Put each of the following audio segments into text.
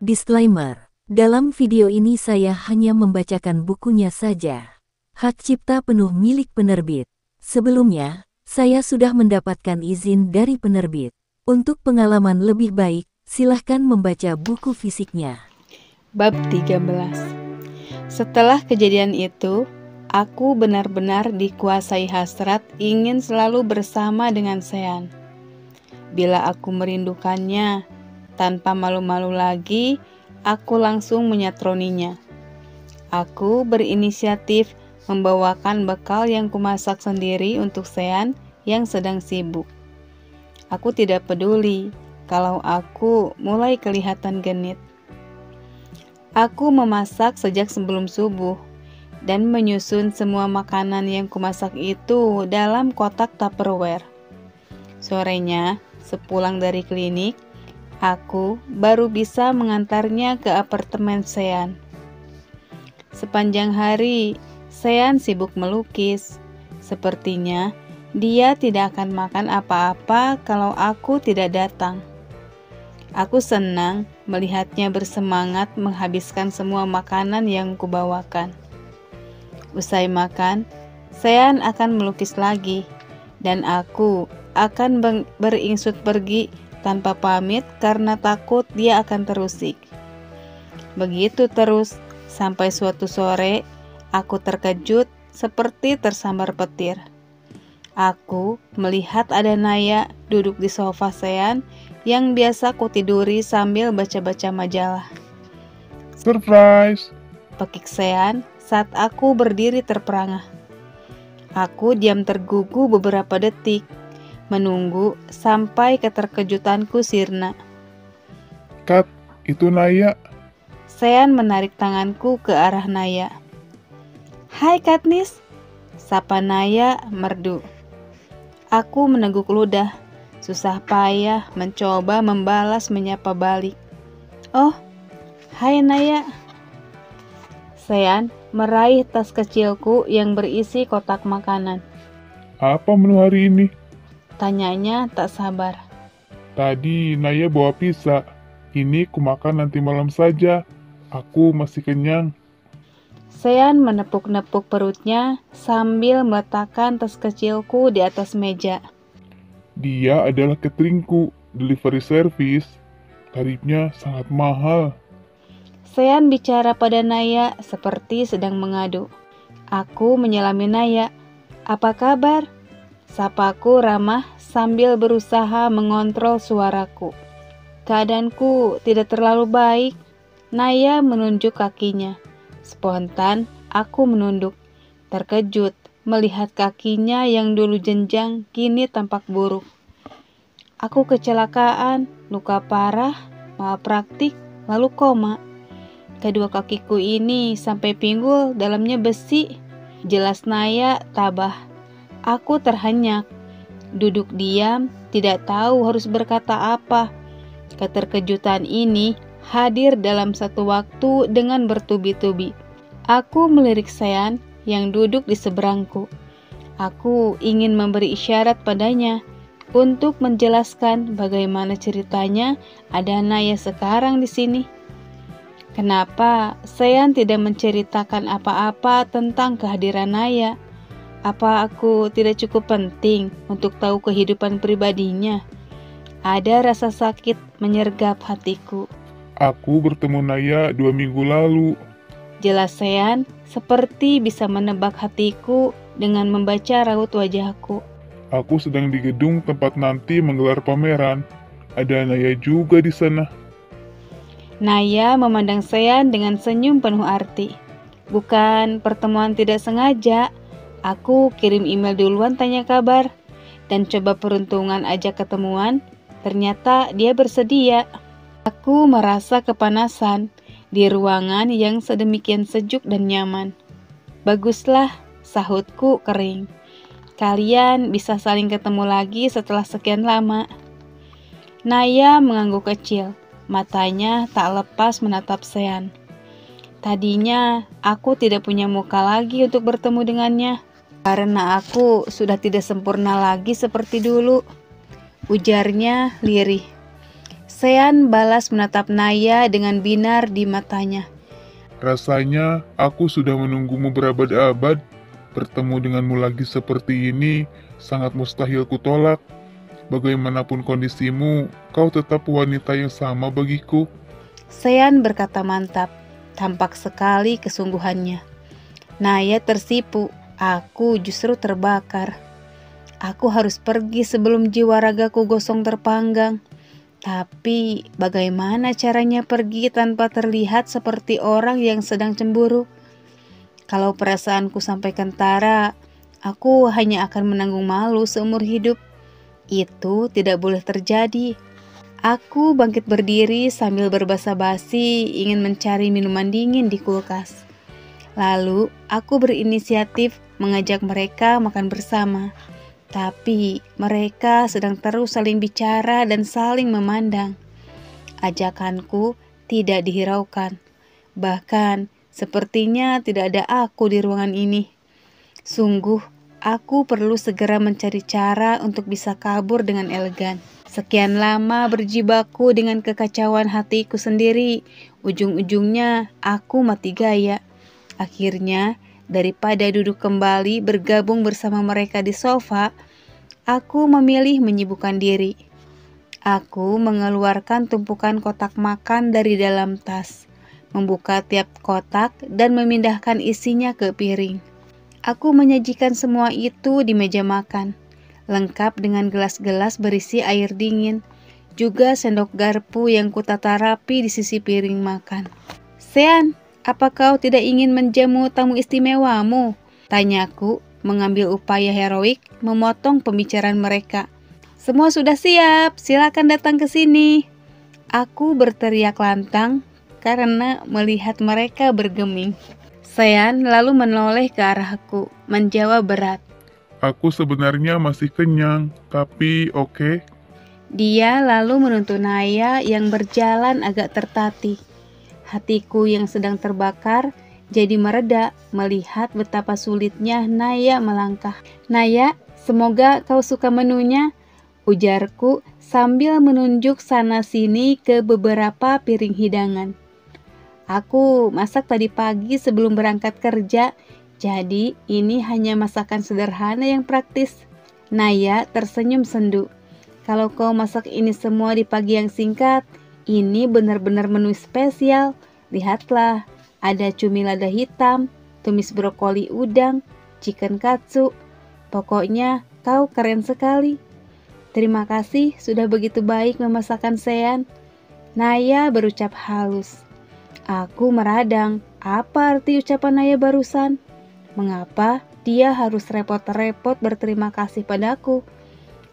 Disclaimer, dalam video ini saya hanya membacakan bukunya saja. Hak cipta penuh milik penerbit. Sebelumnya, saya sudah mendapatkan izin dari penerbit. Untuk pengalaman lebih baik, silahkan membaca buku fisiknya. Bab 13. Setelah kejadian itu, aku benar-benar dikuasai hasrat ingin selalu bersama dengan Sean. Bila aku merindukannya, tanpa malu-malu lagi, aku langsung menyatroninya. Aku berinisiatif membawakan bekal yang kumasak sendiri untuk Sean yang sedang sibuk. Aku tidak peduli kalau aku mulai kelihatan genit. Aku memasak sejak sebelum subuh dan menyusun semua makanan yang kumasak itu dalam kotak Tupperware. Sorenya, sepulang dari klinik, aku baru bisa mengantarnya ke apartemen Sean. Sepanjang hari, Sean sibuk melukis. Sepertinya dia tidak akan makan apa-apa kalau aku tidak datang. Aku senang melihatnya bersemangat menghabiskan semua makanan yang kubawakan. Usai makan, Sean akan melukis lagi, dan aku akan beringsut pergi tanpa pamit karena takut dia akan terusik. Begitu terus, sampai suatu sore, aku terkejut seperti tersambar petir. Aku melihat ada Naya duduk di sofa Sean yang biasa kutiduri sambil baca-baca majalah. Surprise! Pekik Sean saat aku berdiri terperangah. Aku diam tergugu beberapa detik, menunggu sampai keterkejutanku sirna. Kat, itu Naya. Sean menarik tanganku ke arah Naya. Hai Katniss, sapa Naya merdu. Aku meneguk ludah, susah payah mencoba membalas menyapa balik. Oh, hai Naya. Sean meraih tas kecilku yang berisi kotak makanan. Apa menu hari ini? Tanyanya tak sabar. Tadi Naya bawa pizza. Ini kumakan nanti malam saja. Aku masih kenyang. Sean menepuk-nepuk perutnya sambil meletakkan tas kecilku di atas meja. Dia adalah cateringku, delivery service. Tarifnya sangat mahal. Sean bicara pada Naya seperti sedang mengadu. Aku menyelami Naya. Apa kabar? Sapaku ramah sambil berusaha mengontrol suaraku. Keadaanku tidak terlalu baik. Naya menunjuk kakinya. Spontan, aku menunduk, terkejut melihat kakinya yang dulu jenjang kini tampak buruk. Aku kecelakaan, luka parah, malpraktik, lalu koma. Kedua kakiku ini sampai pinggul dalamnya besi. Jelas Naya tabah. Aku terhenyak, duduk diam, tidak tahu harus berkata apa. Keterkejutan ini hadir dalam satu waktu dengan bertubi-tubi. Aku melirik Sean yang duduk di seberangku. Aku ingin memberi isyarat padanya untuk menjelaskan bagaimana ceritanya ada Naya sekarang di sini. Kenapa Sean tidak menceritakan apa-apa tentang kehadiran Naya? Apa aku tidak cukup penting untuk tahu kehidupan pribadinya? Ada rasa sakit menyergap hatiku. Aku bertemu Naya 2 minggu lalu. Jelas Sean seperti bisa menebak hatiku dengan membaca raut wajahku. Aku sedang di gedung tempat nanti menggelar pameran. Ada Naya juga di sana. Naya memandang Sean dengan senyum penuh arti. Bukan pertemuan tidak sengaja. Aku kirim email duluan tanya kabar. Dan coba peruntungan ajak ketemuan. Ternyata dia bersedia. Aku merasa kepanasan di ruangan yang sedemikian sejuk dan nyaman. Baguslah, sahutku kering. Kalian bisa saling ketemu lagi setelah sekian lama. Naya mengangguk kecil, matanya tak lepas menatap Sean. Tadinya aku tidak punya muka lagi untuk bertemu dengannya, karena aku sudah tidak sempurna lagi seperti dulu. Ujarnya lirih. Sean balas menatap Naya dengan binar di matanya. Rasanya aku sudah menunggumu berabad-abad. Bertemu denganmu lagi seperti ini sangat mustahil kutolak. Bagaimanapun kondisimu, kau tetap wanita yang sama bagiku. Sean berkata mantap, tampak sekali kesungguhannya. Naya tersipu, aku justru terbakar. Aku harus pergi sebelum jiwa ragaku gosong terpanggang. Tapi bagaimana caranya pergi tanpa terlihat seperti orang yang sedang cemburu? Kalau perasaanku sampai kentara, aku hanya akan menanggung malu seumur hidup. Itu tidak boleh terjadi. Aku bangkit berdiri sambil berbasa-basi ingin mencari minuman dingin di kulkas. Lalu aku berinisiatif mengajak mereka makan bersama. Tapi mereka sedang terus saling bicara dan saling memandang. Ajakanku tidak dihiraukan. Bahkan sepertinya tidak ada aku di ruangan ini. Sungguh, aku perlu segera mencari cara untuk bisa kabur dengan elegan. Sekian lama berjibaku dengan kekacauan hatiku sendiri. Ujung-ujungnya aku mati gaya. Akhirnya, daripada duduk kembali bergabung bersama mereka di sofa, aku memilih menyibukkan diri. Aku mengeluarkan tumpukan kotak makan dari dalam tas, membuka tiap kotak dan memindahkan isinya ke piring. Aku menyajikan semua itu di meja makan, lengkap dengan gelas-gelas berisi air dingin, juga sendok garpu yang kutata rapi di sisi piring makan. Sean, apa kau tidak ingin menjamu tamu istimewamu? Tanyaku, mengambil upaya heroik memotong pembicaraan mereka. Semua sudah siap, silakan datang ke sini. Aku berteriak lantang karena melihat mereka bergeming. Sean lalu menoleh ke arahku, menjawab berat. Aku sebenarnya masih kenyang, tapi oke. Dia lalu menuntun Naya yang berjalan agak tertatih. Hatiku yang sedang terbakar jadi mereda melihat betapa sulitnya Naya melangkah. Naya, semoga kau suka menunya, ujarku sambil menunjuk sana-sini ke beberapa piring hidangan. Aku masak tadi pagi sebelum berangkat kerja, jadi ini hanya masakan sederhana yang praktis. Naya tersenyum sendu. Kalau kau masak ini semua di pagi yang singkat, ini benar-benar menu spesial. Lihatlah, ada cumi lada hitam, tumis brokoli udang, chicken katsu. Pokoknya kau keren sekali. Terima kasih sudah begitu baik memasakkan Sean. Naya berucap halus. Aku meradang, apa arti ucapan Naya barusan? Mengapa dia harus repot-repot berterima kasih padaku?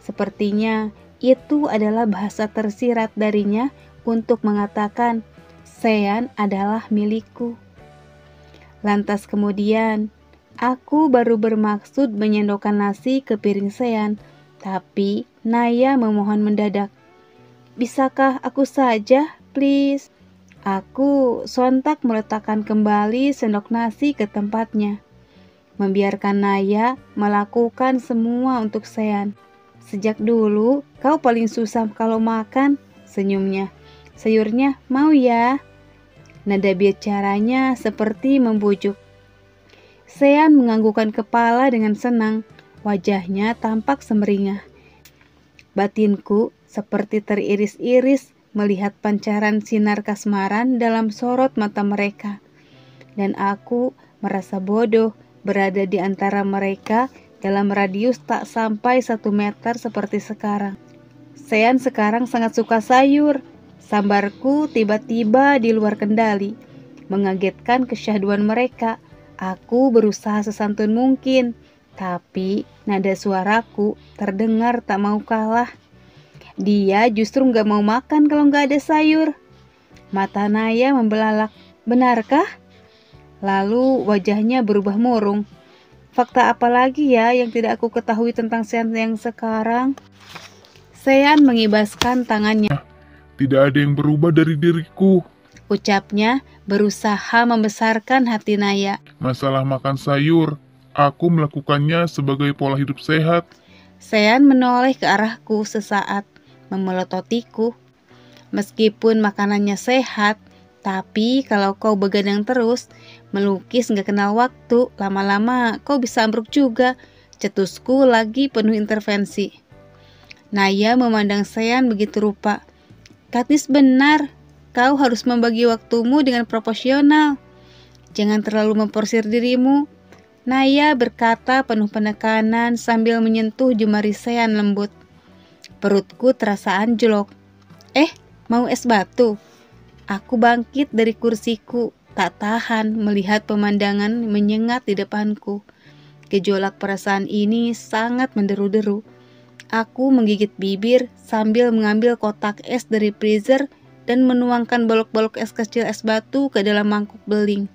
Sepertinya itu adalah bahasa tersirat darinya untuk mengatakan, Sean adalah milikku. Lantas kemudian, aku baru bermaksud menyendokkan nasi ke piring Sean, tapi Naya memohon mendadak. Bisakah aku saja, please? Aku sontak meletakkan kembali sendok nasi ke tempatnya, membiarkan Naya melakukan semua untuk Sean. Sejak dulu kau paling susah kalau makan, senyumnya. Sayurnya mau ya? Nada bicaranya seperti membujuk. Sean menganggukkan kepala dengan senang, wajahnya tampak semeringah. Batinku seperti teriris-iris melihat pancaran sinar kasmaran dalam sorot mata mereka. Dan aku merasa bodoh berada di antara mereka dalam radius tak sampai 1 meter seperti sekarang. Sean sekarang sangat suka sayur. Sambarku tiba-tiba di luar kendali. Mengagetkan kesyahduan mereka. Aku berusaha sesantun mungkin, tapi nada suaraku terdengar tak mau kalah. Dia justru gak mau makan kalau gak ada sayur. Mata Naya membelalak. Benarkah? Lalu wajahnya berubah murung. Fakta apa lagi ya yang tidak aku ketahui tentang Sean yang sekarang? Sean mengibaskan tangannya. Tidak ada yang berubah dari diriku. Ucapnya berusaha membesarkan hati Naya. Masalah makan sayur, aku melakukannya sebagai pola hidup sehat. Sean menoleh ke arahku sesaat, memelototiku. Meskipun makanannya sehat, tapi kalau kau begadang terus, melukis gak kenal waktu, lama-lama kau bisa ambruk juga. Cetusku lagi penuh intervensi. Naya memandang Sean begitu rupa. Katniss benar, kau harus membagi waktumu dengan proporsional. Jangan terlalu memporsir dirimu. Naya berkata penuh penekanan sambil menyentuh jemari Sean lembut. Perutku terasa anjlok. Mau es batu? Aku bangkit dari kursiku, tak tahan melihat pemandangan menyengat di depanku. Gejolak perasaan ini sangat menderu-deru. Aku menggigit bibir sambil mengambil kotak es dari freezer dan menuangkan balok-balok es kecil es batu ke dalam mangkuk beling.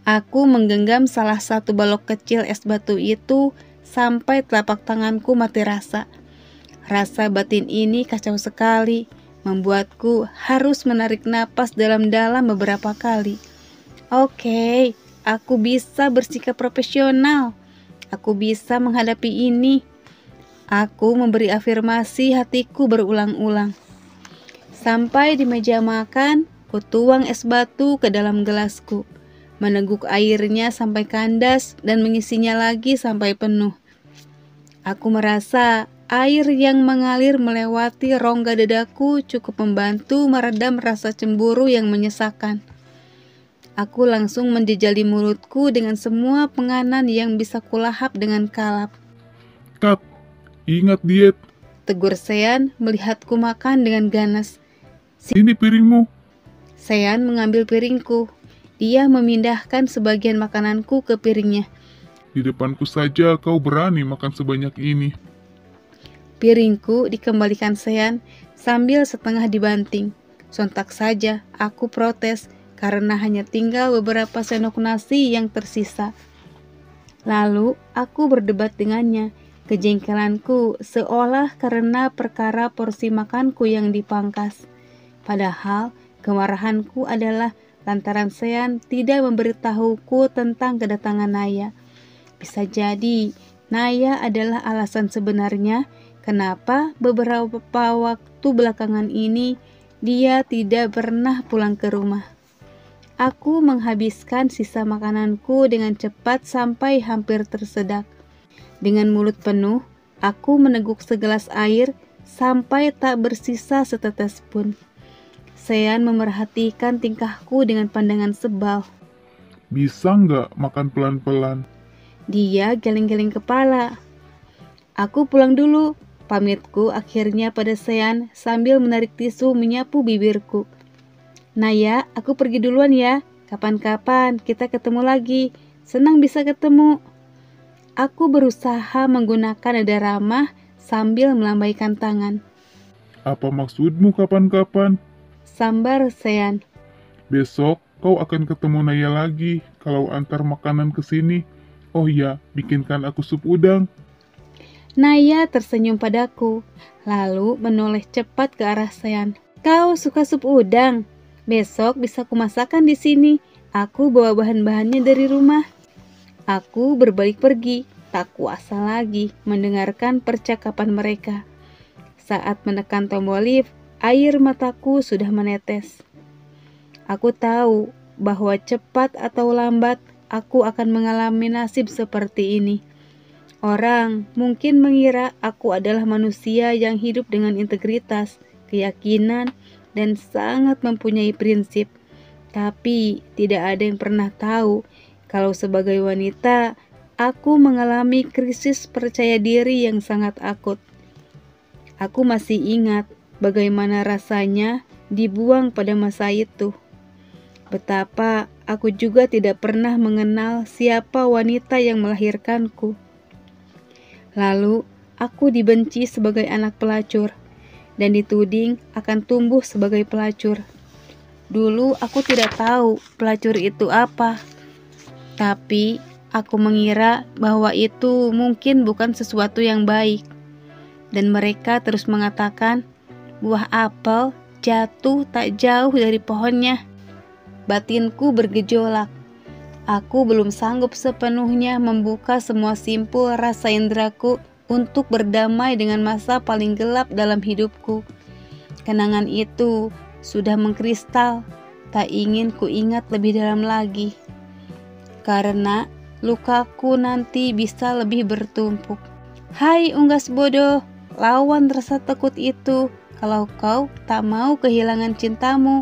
Aku menggenggam salah satu balok kecil es batu itu sampai telapak tanganku mati rasa. Rasa batin ini kacau sekali, membuatku harus menarik napas dalam-dalam beberapa kali. Oke, aku bisa bersikap profesional. Aku bisa menghadapi ini. Aku memberi afirmasi hatiku berulang-ulang. Sampai di meja makan, kutuang es batu ke dalam gelasku, meneguk airnya sampai kandas dan mengisinya lagi sampai penuh. Aku merasa air yang mengalir melewati rongga dadaku cukup membantu meredam rasa cemburu yang menyesakan. Aku langsung menjejali mulutku dengan semua penganan yang bisa kulahap dengan kalap. Kat, ingat diet. Tegur Sean melihatku makan dengan ganas. Ini piringmu. Sean mengambil piringku. Dia memindahkan sebagian makananku ke piringnya. Di depanku saja kau berani makan sebanyak ini. Piringku dikembalikan Sean sambil setengah dibanting. Sontak saja aku protes karena hanya tinggal beberapa sendok nasi yang tersisa. Lalu aku berdebat dengannya. Kejengkelanku seolah karena perkara porsi makanku yang dipangkas. Padahal kemarahanku adalah lantaran Sean tidak memberitahuku tentang kedatangan Naya. Bisa jadi Naya adalah alasan sebenarnya kenapa beberapa waktu belakangan ini dia tidak pernah pulang ke rumah. Aku menghabiskan sisa makananku dengan cepat sampai hampir tersedak. Dengan mulut penuh, aku meneguk segelas air sampai tak bersisa setetes pun. Sean memerhatikan tingkahku dengan pandangan sebal. Bisa nggak makan pelan-pelan? Dia geleng-geleng kepala. Aku pulang dulu, pamitku akhirnya pada Sean sambil menarik tisu menyapu bibirku. Naya, aku pergi duluan ya. Kapan-kapan kita ketemu lagi. Senang bisa ketemu. Aku berusaha menggunakan nada ramah sambil melambaikan tangan. Apa maksudmu kapan-kapan? Sambar Sean. Besok kau akan ketemu Naya lagi kalau antar makanan ke sini. Oh iya, bikinkan aku sup udang. Naya tersenyum padaku, lalu menoleh cepat ke arah Sean. Kau suka sup udang? Besok bisa kumasakan di sini. Aku bawa bahan-bahannya dari rumah. Aku berbalik pergi, tak kuasa lagi mendengarkan percakapan mereka. Saat menekan tombol lift, air mataku sudah menetes. Aku tahu bahwa cepat atau lambat aku akan mengalami nasib seperti ini. Orang mungkin mengira aku adalah manusia yang hidup dengan integritas, keyakinan, dan sangat mempunyai prinsip. Tapi tidak ada yang pernah tahu kalau sebagai wanita, aku mengalami krisis percaya diri yang sangat akut. Aku masih ingat bagaimana rasanya dibuang pada masa itu. Betapa aku juga tidak pernah mengenal siapa wanita yang melahirkanku. Lalu aku dibenci sebagai anak pelacur dan dituding akan tumbuh sebagai pelacur. Dulu aku tidak tahu pelacur itu apa. Tapi aku mengira bahwa itu mungkin bukan sesuatu yang baik. Dan mereka terus mengatakan buah apel jatuh tak jauh dari pohonnya. Batinku bergejolak. Aku belum sanggup sepenuhnya membuka semua simpul rasa indraku untuk berdamai dengan masa paling gelap dalam hidupku. Kenangan itu sudah mengkristal, tak ingin ku ingat lebih dalam lagi. Karena lukaku nanti bisa lebih bertumpuk. Hai unggas bodoh, lawan rasa takut itu. Kalau kau tak mau kehilangan cintamu,